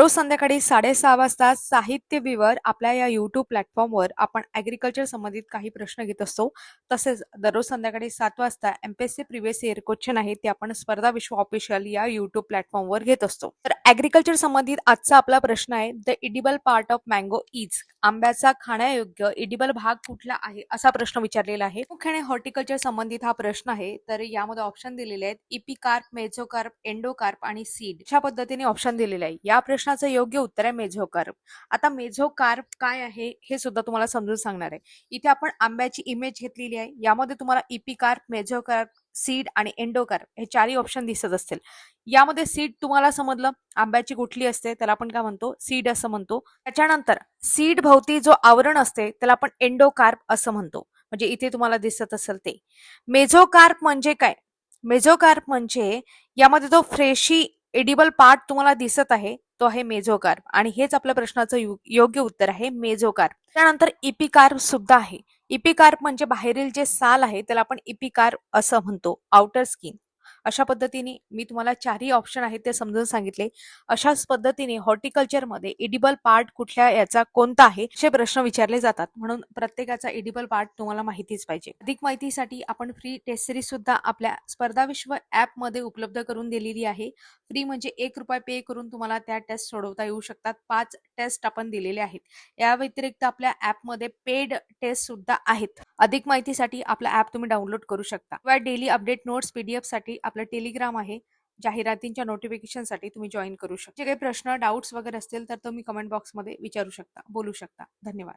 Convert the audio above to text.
दररोज संध्याकाळी 6:30 वाजता साहित्य विवर आपल्या या YouTube प्लॅटफॉर्मवर आपण ॲग्रिकल्चर संबंधित काही प्रश्न घेत असतो. तसेच दररोज संध्याकाळी 7 वाजता एम-पी-एस-सी प्रिव्हियस इयर क्वेश्चन आहे ते आपण स्पर्धा विश्व ऑफिशियल या YouTube प्लॅटफॉर्मवर घेत असतो. तर ॲग्रिकल्चर संबंधित आजचा आपला प्रश्न आहे, the edible part of mango is. आंब्याचा खाण्यायोग्य इडिबल भाग कुठला आहे असा प्रश्न विचारलेला आहे. मुख्याने हॉर्टिकल्चर संबंधित हा प्रश्न आहे. तर यामध्ये ऑप्शन दिलेले आहेत इपिकार्प, मेझोकार्प, एंडोकार्प आणि सीड. अशा पद्धतीने ऑप्शन दिलेले आहे. या प्रश्नाचं योग्य उत्तर आहे मेझोकार्प. आता मेझोकार्प काय आहे हे सुद्धा तुम्हाला समजून सांगणार आहे. इथे आपण आंब्याची इमेज घेतलेली आहे. यामध्ये तुम्हाला इपिकार्प, मेझोकार्प, सीड आणि एंडोकार्प हे चारही ऑप्शन दिसत असतील. यामध्ये सीड तुम्हाला समजलं, आंब्याची गुठली असते त्याला आपण काय म्हणतो, सीड असं म्हणतो. त्याच्यानंतर सीड भोवती जो आवरण असते त्याला आपण एंडोकार्प असं म्हणतो. म्हणजे इथे तुम्हाला दिसत असेल ते. मेझोकार्प म्हणजे काय? मेझोकार्प म्हणजे यामध्ये जो फ्रेशी एडिबल पार्ट तुम्हाला दिसत आहे तो आहे मेझोकार्प आणि हेच आपल्या प्रश्नाचं योग्य उत्तर आहे मेझोकार्प. त्यानंतर इपिकार्प सुद्धा आहे. इपिकार्प म्हणजे बाहेरील जे साल आहे त्याला आपण इपिकार्प असं म्हणतो, आउटर स्किन. अशा पद्धतीने मी तुम्हाला चारही ऑप्शन आहेत ते समजून सांगितले. अशाच पद्धतीने हॉर्टिकल्चरमध्ये एडिबल पार्ट कुठल्या याचा कोणता आहे असे प्रश्न विचारले जातात. म्हणून प्रत्येकाचा एडिबल पार्ट तुम्हाला माहितीच पाहिजे. अधिक माहितीसाठी आपण फ्री टेस्ट सिरीज सुद्धा आपल्या स्पर्धा विश्व ऍप मध्ये उपलब्ध करून दिलेली आहे. फ्री म्हणजे ₹1 पे करून तुम्हाला त्या टेस्ट सोडवता येऊ शकतात. 5 टेस्ट आपण दिलेले आहेत. या व्यतिरिक्त आपल्या ऍपमध्ये पेड टेस्ट सुद्धा आहेत. अधिक माहितीसाठी आपला ऍप तुम्ही डाउनलोड करू शकता. किंवा डेली अपडेट नोट्स PDF साठी आपलं टेलिग्राम आहे. जाहिरातींच्या नोटिफिकेशनसाठी तुम्ही जॉईन करू शकता. जे काही प्रश्न, डाऊट्स वगैरे असतील तर तुम्ही कमेंट बॉक्समध्ये विचारू शकता, बोलू शकता. धन्यवाद.